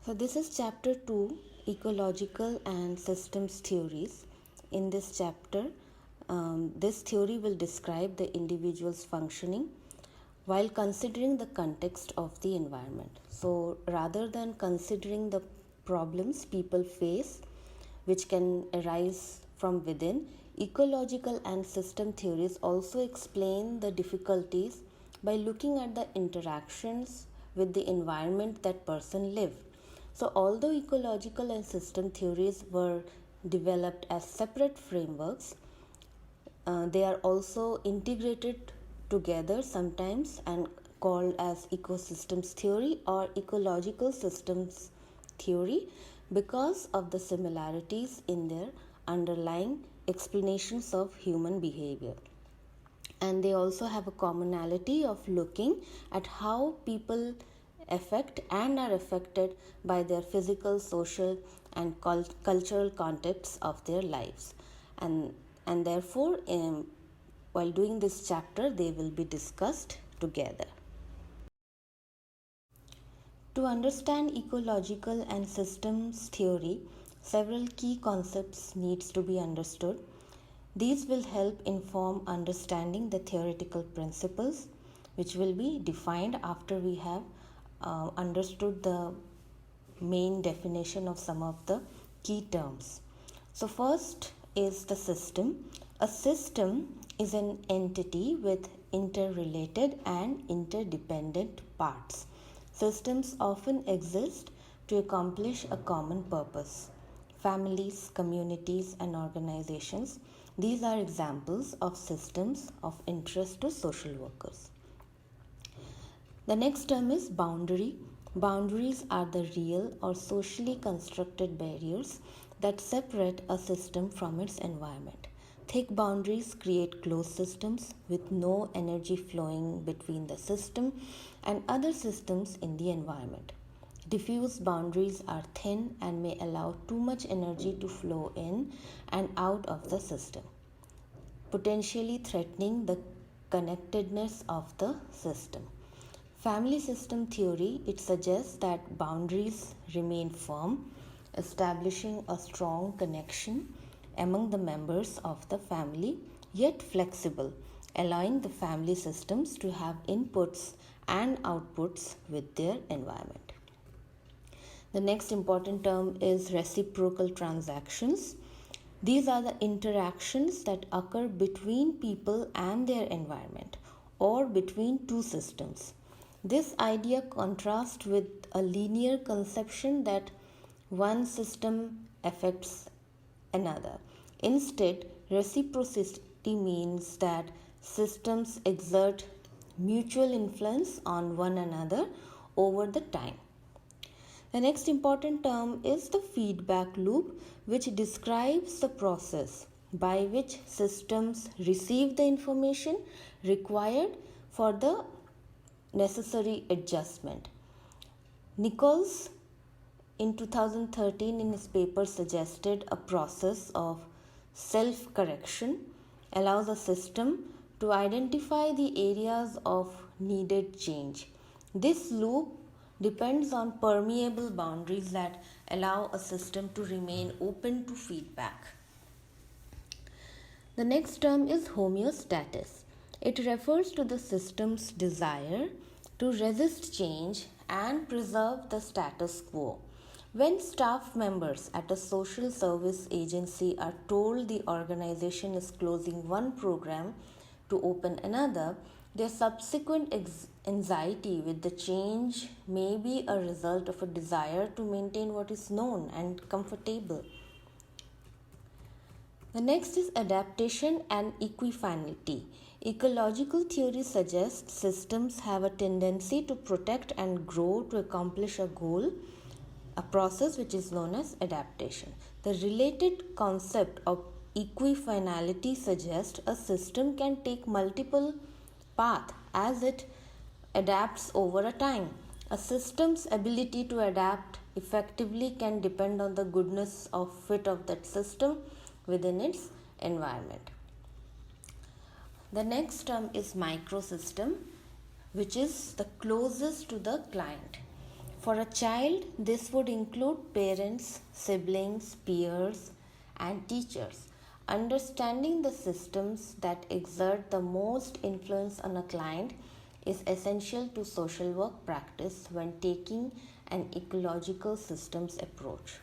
So, this is chapter 2, Ecological and Systems Theories. In this chapter, this theory will describe the individual's functioning while considering the context of the environment. So, rather than considering the problems people face, which can arise from within, ecological and system theories also explain the difficulties by looking at the interactions with the environment that person live. So, although ecological and system theories were developed as separate frameworks, they are also integrated together sometimes and called as ecosystems theory or ecological systems theory because of the similarities in their underlying explanations of human behavior. And they also have a commonality of looking at how people affect and are affected by their physical, social, and cultural contexts of their lives. And therefore, while doing this chapter, they will be discussed together. To understand ecological and systems theory, several key concepts needs to be understood. These will help inform understanding the theoretical principles, which will be defined after we have understood the main definition of some of the key terms. So, first is the system. A system is an entity with interrelated and interdependent parts. Systems often exist to accomplish a common purpose. Families, communities, and organizations, these are examples of systems of interest to social workers. The next term is boundary. Boundaries are the real or socially constructed barriers that separate a system from its environment. Thick boundaries create closed systems with no energy flowing between the system and other systems in the environment. Diffuse boundaries are thin and may allow too much energy to flow in and out of the system, potentially threatening the connectedness of the system. Family system theory, it suggests that boundaries remain firm, establishing a strong connection among the members of the family, yet flexible, allowing the family systems to have inputs and outputs with their environment. The next important term is reciprocal transactions. These are the interactions that occur between people and their environment or between two systems. This idea contrasts with a linear conception that one system affects another. Instead, reciprocity means that systems exert mutual influence on one another over the time. The next important term is the feedback loop, which describes the process by which systems receive the information required for the necessary adjustment. Nichols in 2013 in his paper suggested a process of self-correction allows a system to identify the areas of needed change. This loop depends on permeable boundaries that allow a system to remain open to feedback. The next term is homeostasis. It refers to the system's desire to resist change and preserve the status quo. When staff members at a social service agency are told the organization is closing one program to open another, their subsequent anxiety with the change may be a result of a desire to maintain what is known and comfortable. The next is adaptation and equifinality. Ecological theory suggests systems have a tendency to protect and grow to accomplish a goal, a process which is known as adaptation. The related concept of equifinality suggests a system can take multiple paths as it adapts over a time. A system's ability to adapt effectively can depend on the goodness of fit of that system within its environment. The next term is microsystem, which is the closest to the client. For a child, this would include parents, siblings, peers, and teachers. Understanding the systems that exert the most influence on a client is essential to social work practice when taking an ecological systems approach.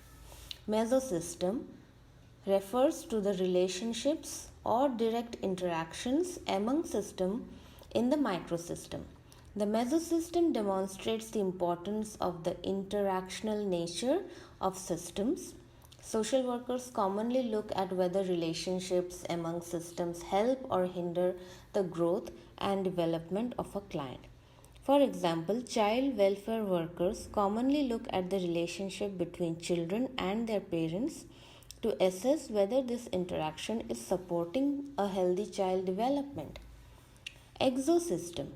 Mesosystem refers to the relationships or direct interactions among systems in the microsystem. The mesosystem demonstrates the importance of the interactional nature of systems. Social workers commonly look at whether relationships among systems help or hinder the growth and development of a client. For example, child welfare workers commonly look at the relationship between children and their parents to assess whether this interaction is supporting a healthy child development. Exosystem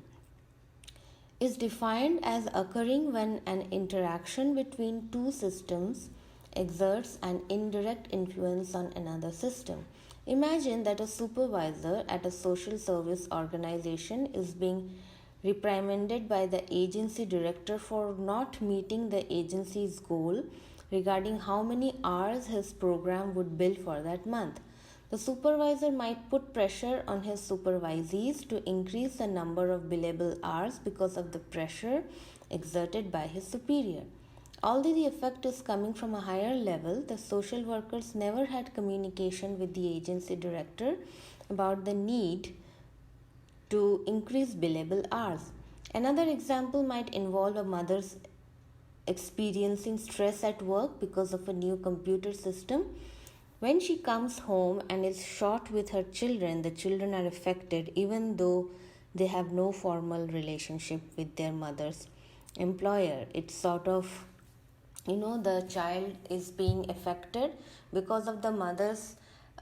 is defined as occurring when an interaction between two systems exerts an indirect influence on another system. Imagine that a supervisor at a social service organization is being reprimanded by the agency director for not meeting the agency's goal regarding how many hours his program would bill for that month. The supervisor might put pressure on his supervisees to increase the number of billable hours because of the pressure exerted by his superior. Although the effect is coming from a higher level, the social workers never had communication with the agency director about the need to increase billable hours. Another example might involve a mother's experiencing stress at work because of a new computer system. When she comes home and is short with her children, the children are affected even though they have no formal relationship with their mother's employer. It's sort of, the child is being affected because of the mother's,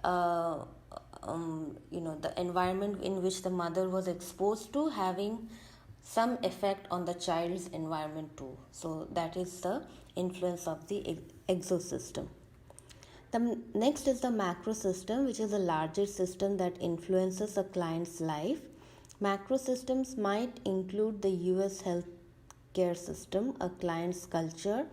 the environment in which the mother was exposed to having some effect on the child's environment too. So that is the influence of the exosystem. The next is the macro system, which is a larger system that influences a client's life. Macro systems might include the US healthcare system, a client's culture,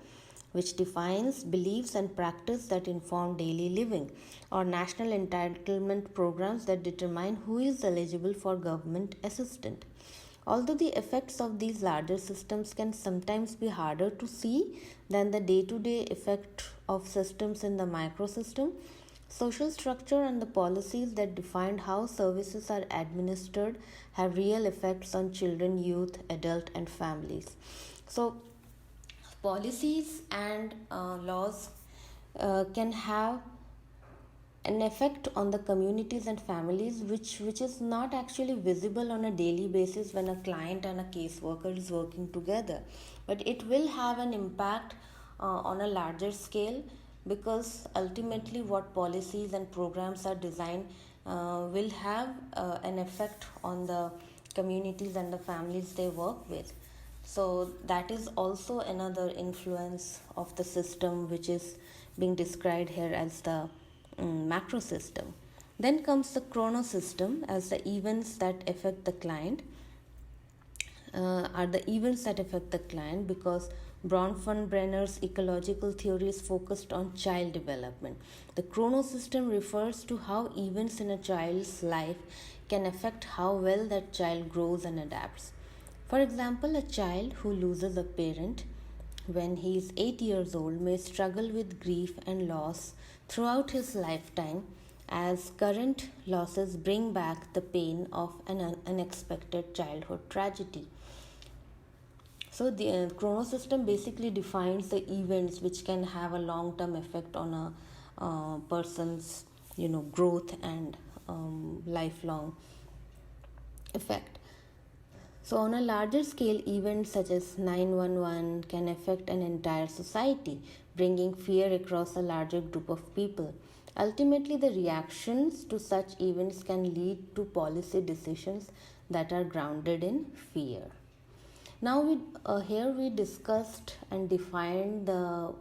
which defines beliefs and practice that inform daily living, or national entitlement programs that determine who is eligible for government assistance. Although the effects of these larger systems can sometimes be harder to see than the day-to-day effect of systems in the microsystem, social structure and the policies that define how services are administered have real effects on children, youth, adult, and families. So, policies and laws can have an effect on the communities and families which is not actually visible on a daily basis when a client and a caseworker is working together, but it will have an impact on a larger scale, because ultimately what policies and programs are designed will have an effect on the communities and the families they work with. So that is also another influence of the system which is being described here as the macro system. Then comes the chronosystem, as the events that affect the client are the events that affect the client, because Bronfenbrenner's ecological theory is focused on child development. The chronosystem refers to how events in a child's life can affect how well that child grows and adapts. For example, a child who loses a parent when he is 8 years old may struggle with grief and loss throughout his lifetime, as current losses bring back the pain of an unexpected childhood tragedy. So the chronosystem basically defines the events which can have a long-term effect on a person's growth and lifelong effect. So on a larger scale, events such as 911 can affect an entire society, bringing fear across a larger group of people. Ultimately, the reactions to such events can lead to policy decisions that are grounded in fear. Now, here we discussed and defined the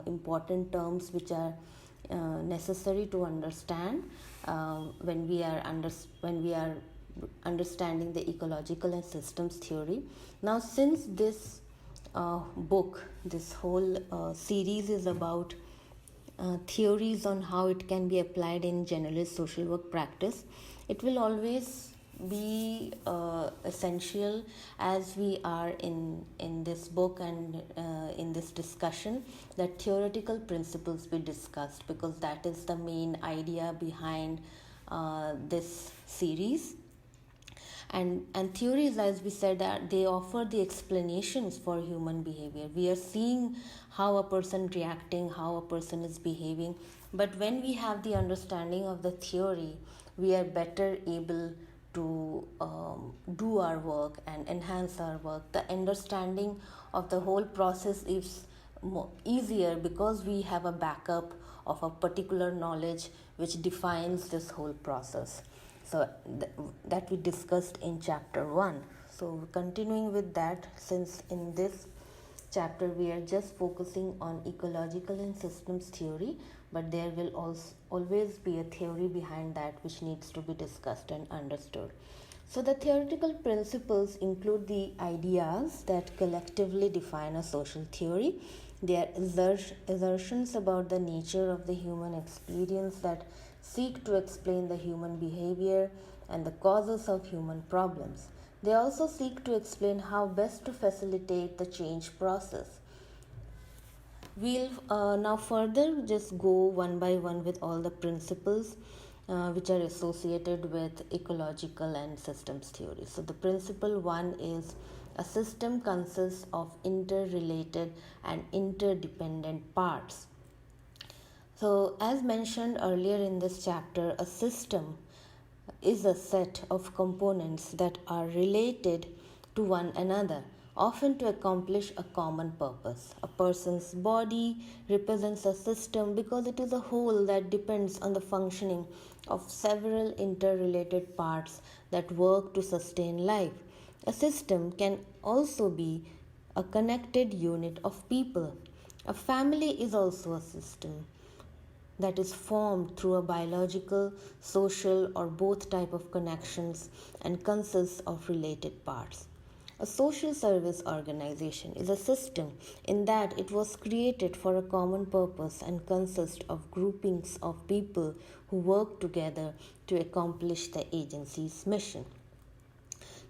important terms which are necessary to understand when we are understanding the ecological and systems theory. Now, since this book, this whole series is about theories on how it can be applied in generalist social work practice. It will always be essential as we are in this book and in this discussion, that theoretical principles be discussed, because that is the main idea behind this series. And theories, as we said, that they offer the explanations for human behavior. We are seeing how a person reacting, how a person is behaving, but when we have the understanding of the theory, we are better able to do our work and enhance our work. The understanding of the whole process is easier because we have a backup of a particular knowledge which defines this whole process. So that we discussed in chapter 1. So continuing with that, since in this chapter we are just focusing on ecological and systems theory, but there will also always be a theory behind that which needs to be discussed and understood. So the theoretical principles include the ideas that collectively define a social theory. They are assertions about the nature of the human experience that seek to explain the human behavior and the causes of human problems. They also seek to explain how best to facilitate the change process. We'll now further just go one by one with all the principles which are associated with ecological and systems theory. So the principle 1 is a system consists of interrelated and interdependent parts. So as mentioned earlier in this chapter, a system is a set of components that are related to one another, often to accomplish a common purpose. A person's body represents a system because it is a whole that depends on the functioning of several interrelated parts that work to sustain life. A system can also be a connected unit of people. A family is also a system that is formed through a biological, social, or both type of connections and consists of related parts. A social service organization is a system in that it was created for a common purpose and consists of groupings of people who work together to accomplish the agency's mission.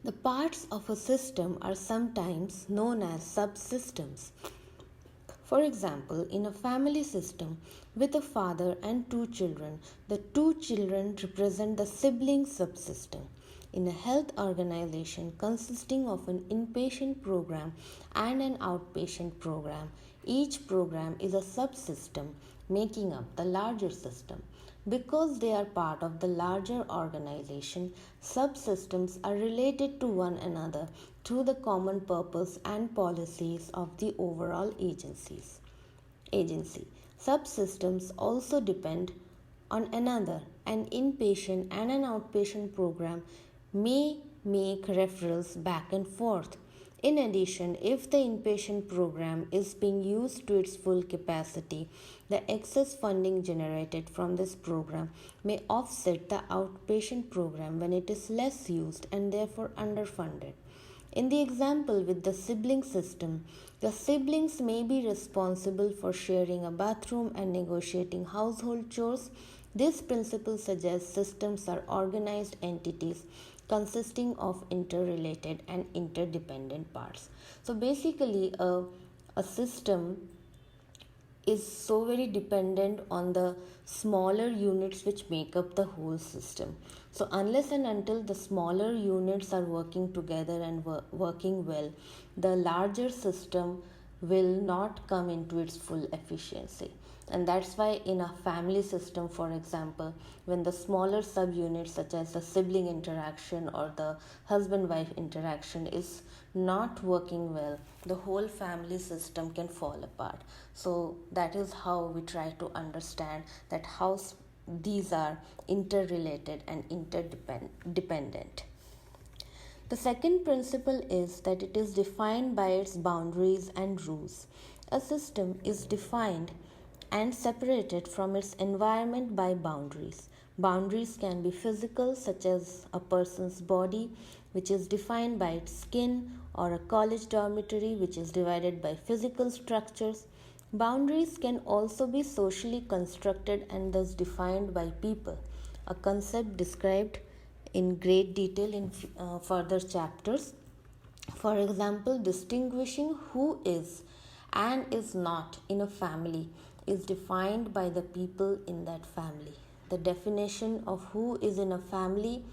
The parts of a system are sometimes known as subsystems. For example, in a family system with a father and 2 children, the 2 children represent the sibling subsystem. In a health organization consisting of an inpatient program and an outpatient program, each program is a subsystem making up the larger system. Because they are part of the larger organization, subsystems are related to one another through the common purpose and policies of the overall agency. Subsystems also depend on another. An inpatient and an outpatient program may make referrals back and forth. In addition, if the inpatient program is being used to its full capacity, the excess funding generated from this program may offset the outpatient program when it is less used and therefore underfunded. In the example with the sibling system, the siblings may be responsible for sharing a bathroom and negotiating household chores. This principle suggests systems are organized entities consisting of interrelated and interdependent parts. So basically, a system is so very dependent on the smaller units which make up the whole system. So unless and until the smaller units are working together and working well, the larger system will not come into its full efficiency. And that's why in a family system, for example, when the smaller subunits such as the sibling interaction or the husband-wife interaction is not working well, the whole family system can fall apart. So that is how we try to understand that how these are interrelated and interdependent. The second principle is that it is defined by its boundaries and rules. A system is defined and separated from its environment by boundaries. Boundaries can be physical, such as a person's body, which is defined by its skin, or a college dormitory, which is divided by physical structures. Boundaries can also be socially constructed and thus defined by people, a concept described in great detail in further chapters. For example, distinguishing who is and is not in a family is defined by the people in that family. The definition of who is in a family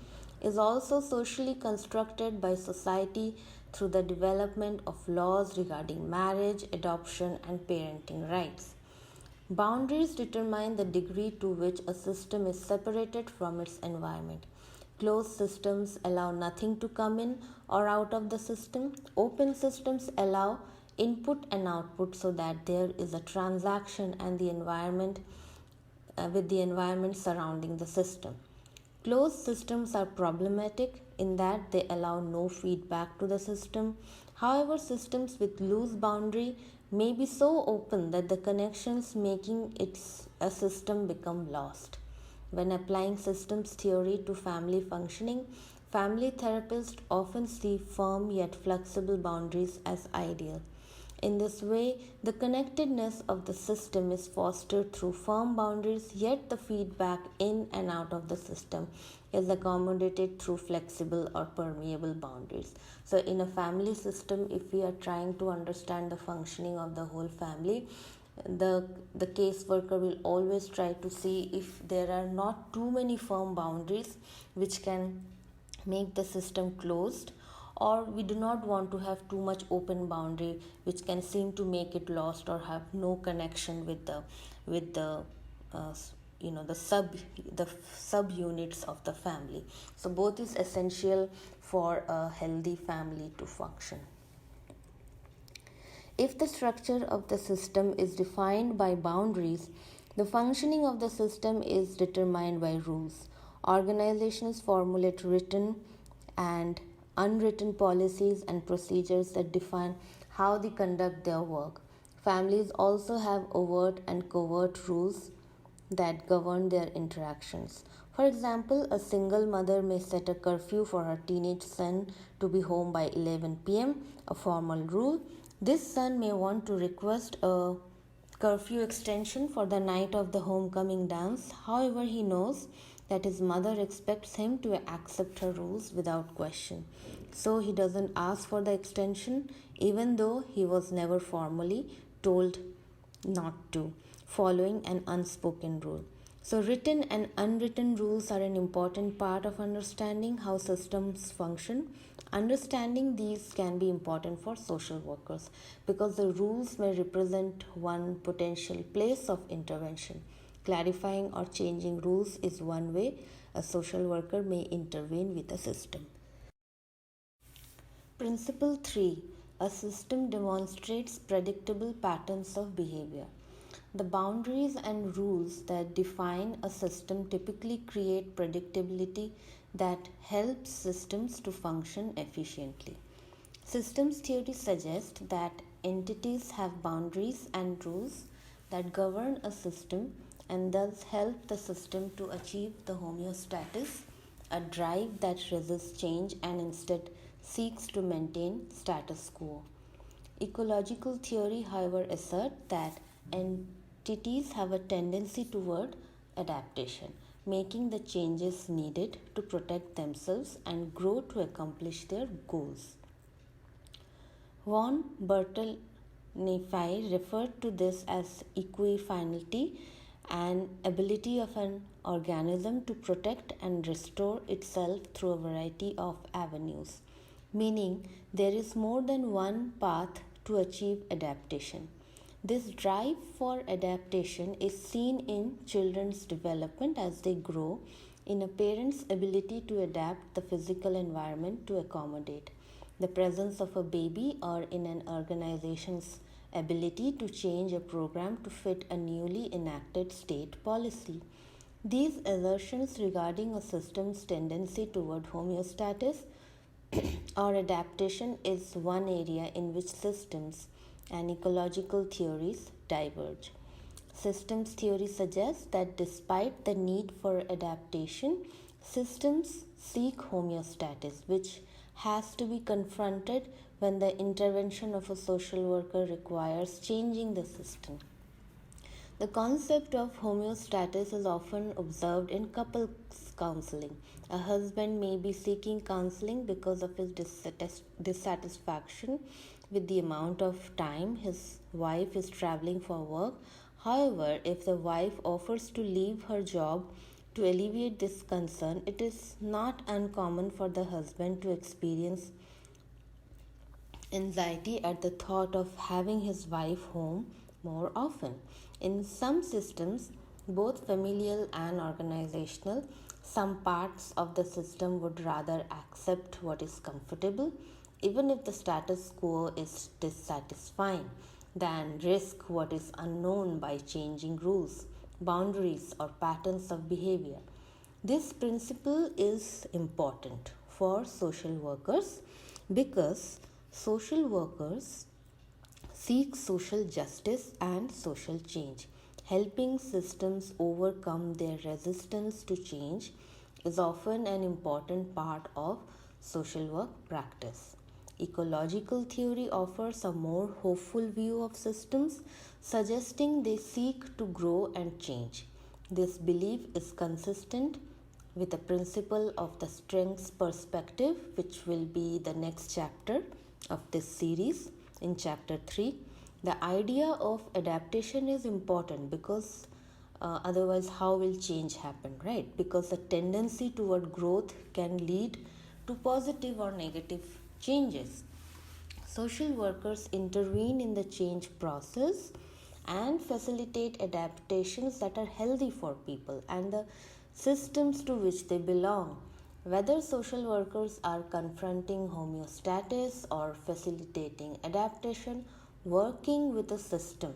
is also socially constructed by society through the development of laws regarding marriage, adoption, and parenting rights. Boundaries determine the degree to which a system is separated from its environment. Closed systems allow nothing to come in or out of the system. Open systems allow input and output so that there is a transaction and the environment with the environment surrounding the system. Closed systems are problematic in that they allow no feedback to the system. However, systems with loose boundary may be so open that the connections making it a system become lost. When applying systems theory to family functioning, family therapists often see firm yet flexible boundaries as ideal. In this way, the connectedness of the system is fostered through firm boundaries, yet the feedback in and out of the system is accommodated through flexible or permeable boundaries. So, in a family system, if we are trying to understand the functioning of the whole family, the caseworker will always try to see if there are not too many firm boundaries which can make the system closed, or we do not want to have too much open boundary which can seem to make it lost or have no connection with the uh, the sub units of the family. So both is essential for a healthy family to function. If the structure of the system is defined by boundaries, the functioning of the system is determined by rules. Organizations formulate written and unwritten policies and procedures that define how they conduct their work. Families also have overt and covert rules that govern their interactions. For example, a single mother may set a curfew for her teenage son to be home by 11 pm, a formal rule. This son may want to request a curfew extension for the night of the homecoming dance. However, he knows that his mother expects him to accept her rules without question. So he doesn't ask for the extension, even though he was never formally told not to, following an unspoken rule. So, written and unwritten rules are an important part of understanding how systems function. Understanding these can be important for social workers because the rules may represent one potential place of intervention. Clarifying or changing rules is one way a social worker may intervene with a system. Principle 3. A system demonstrates predictable patterns of behavior. The boundaries and rules that define a system typically create predictability that helps systems to function efficiently. Systems theory suggests that entities have boundaries and rules that govern a system and thus help the system to achieve the homeostasis, a drive that resists change and instead seeks to maintain status quo. Ecological theory, however, asserts that entities have a tendency toward adaptation, making the changes needed to protect themselves and grow to accomplish their goals. Von Bertalanffy referred to this as equifinality, an ability of an organism to protect and restore itself through a variety of avenues, meaning there is more than one path to achieve adaptation. This drive for adaptation is seen in children's development as they grow, in a parent's ability to adapt the physical environment to accommodate the presence of a baby, or in an organization's ability to change a program to fit a newly enacted state policy. These assertions regarding a system's tendency toward homeostasis or adaptation is one area in which systems and ecological theories diverge. Systems theory suggests that despite the need for adaptation, systems seek homeostasis, which has to be confronted when the intervention of a social worker requires changing the system. The concept of homeostasis is often observed in couples counseling. A husband may be seeking counseling because of his dissatisfaction with the amount of time his wife is traveling for work. However, if the wife offers to leave her job to alleviate this concern, it is not uncommon for the husband to experience anxiety at the thought of having his wife home more often. In some systems, both familial and organizational, some parts of the system would rather accept what is comfortable, even if the status quo is dissatisfying, than risk what is unknown by changing rules, boundaries, or patterns of behavior. This principle is important for social workers because social workers seek social justice and social change. Helping systems overcome their resistance to change is often an important part of social work practice. Ecological theory offers a more hopeful view of systems, suggesting they seek to grow and change. This belief is consistent with the principle of the strengths perspective, which will be the next chapter of this series. In chapter 3, the idea of adaptation is important because otherwise, how will change happen, right? Because the tendency toward growth can lead to positive or negative changes. Social workers intervene in the change process and facilitate adaptations that are healthy for people and the systems to which they belong. Whether social workers are confronting homeostasis or facilitating adaptation, working with a system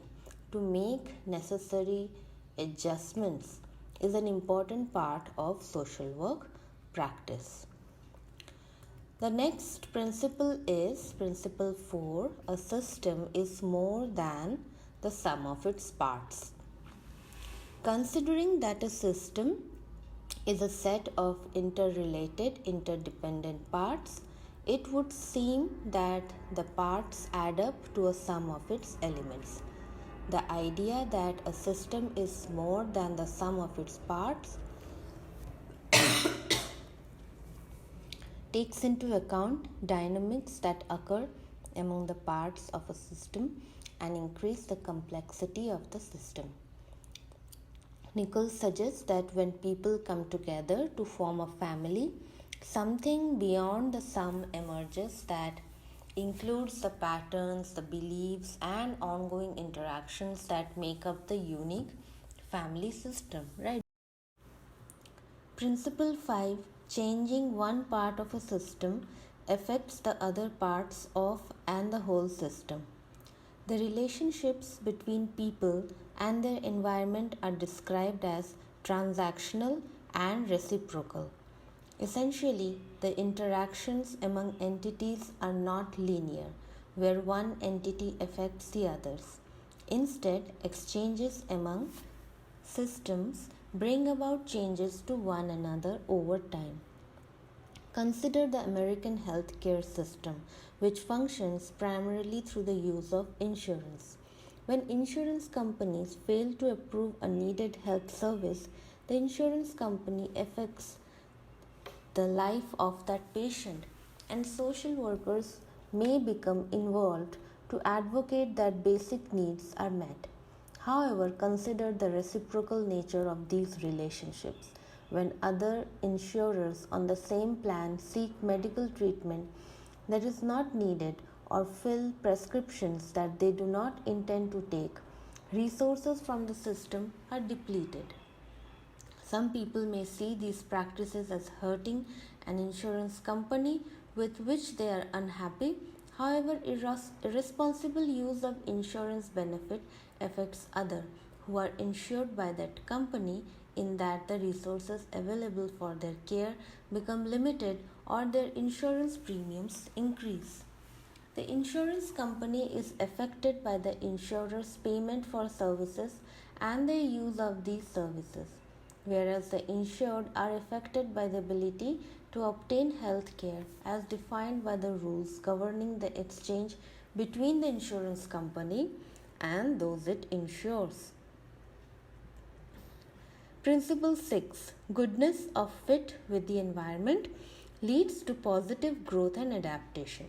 to make necessary adjustments is an important part of social work practice. The next principle is principle 4. A system is more than the sum of its parts. Considering that a system is a set of interrelated, interdependent parts, it would seem that the parts add up to a sum of its elements. The idea that a system is more than the sum of its parts takes into account dynamics that occur among the parts of a system and increase the complexity of the system. Nichols suggests that when people come together to form a family, something beyond the sum emerges that includes the patterns, the beliefs, and ongoing interactions that make up the unique family system, right? Principle 5. Changing one part of a system affects the other parts of and the whole system. The relationships between people and their environment are described as transactional and reciprocal. Essentially, the interactions among entities are not linear, where one entity affects the others. Instead, exchanges among systems bring about changes to one another over time. Consider the American healthcare system, which functions primarily through the use of insurance. When insurance companies fail to approve a needed health service, the insurance company affects the life of that patient, and social workers may become involved to advocate that basic needs are met. However, consider the reciprocal nature of these relationships. When other insurers on the same plan seek medical treatment that is not needed or fill prescriptions that they do not intend to take, resources from the system are depleted. Some people may see these practices as hurting an insurance company with which they are unhappy. However, irresponsible use of insurance benefit affects others who are insured by that company in that the resources available for their care become limited or their insurance premiums increase. The insurance company is affected by the insurer's payment for services and their use of these services, whereas the insured are affected by the ability to obtain health care as defined by the rules governing the exchange between the insurance company and those it insures. Principle 6. Goodness of fit with the environment leads to positive growth and adaptation.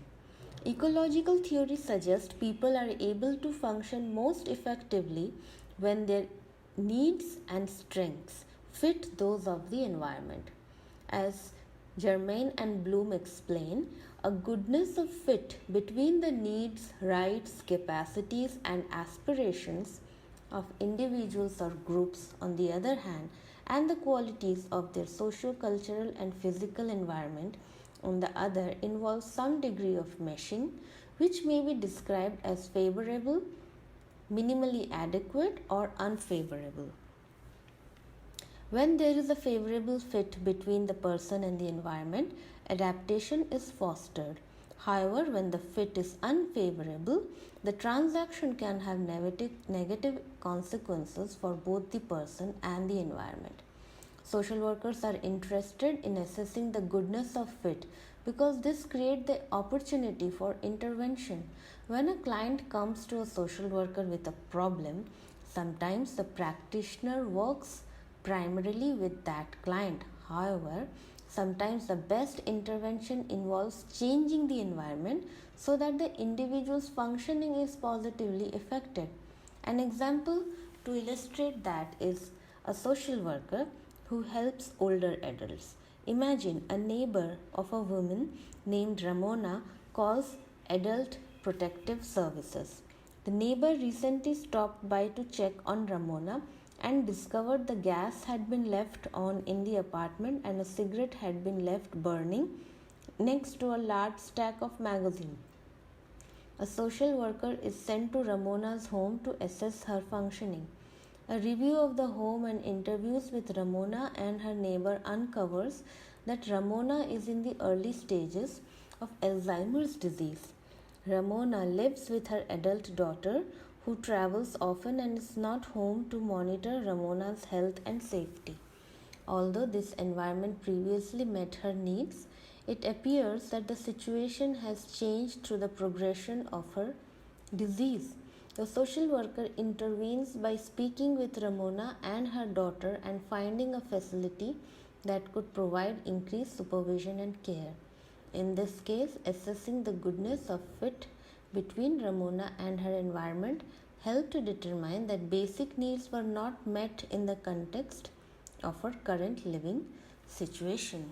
Ecological theory suggests people are able to function most effectively when their needs and strengths fit those of the environment. As Germain and Bloom explain, a goodness of fit between the needs, rights, capacities, and aspirations of individuals or groups, on the other hand, and the qualities of their socio-cultural and physical environment, on the other, involves some degree of meshing, which may be described as favorable, minimally adequate, or unfavorable. When there is a favorable fit between the person and the environment, adaptation is fostered. However, when the fit is unfavorable, the transaction can have negative consequences for both the person and the environment. Social workers are interested in assessing the goodness of fit because this creates the opportunity for intervention. When a client comes to a social worker with a problem, sometimes the practitioner works primarily with that client. However, sometimes the best intervention involves changing the environment so that the individual's functioning is positively affected. An example to illustrate that is a social worker who helps older adults. Imagine a neighbor of a woman named Ramona calls Adult Protective Services. The neighbor recently stopped by to check on Ramona and discovered the gas had been left on in the apartment and a cigarette had been left burning next to a large stack of magazines. A social worker is sent to Ramona's home to assess her functioning. A review of the home and interviews with Ramona and her neighbor uncovers that Ramona is in the early stages of Alzheimer's disease. Ramona lives with her adult daughter who travels often and is not home to monitor Ramona's health and safety. Although this environment previously met her needs, it appears that the situation has changed through the progression of her disease. The social worker intervenes by speaking with Ramona and her daughter and finding a facility that could provide increased supervision and care. In this case, assessing the goodness of fit between Ramona and her environment helped to determine that basic needs were not met in the context of her current living situation.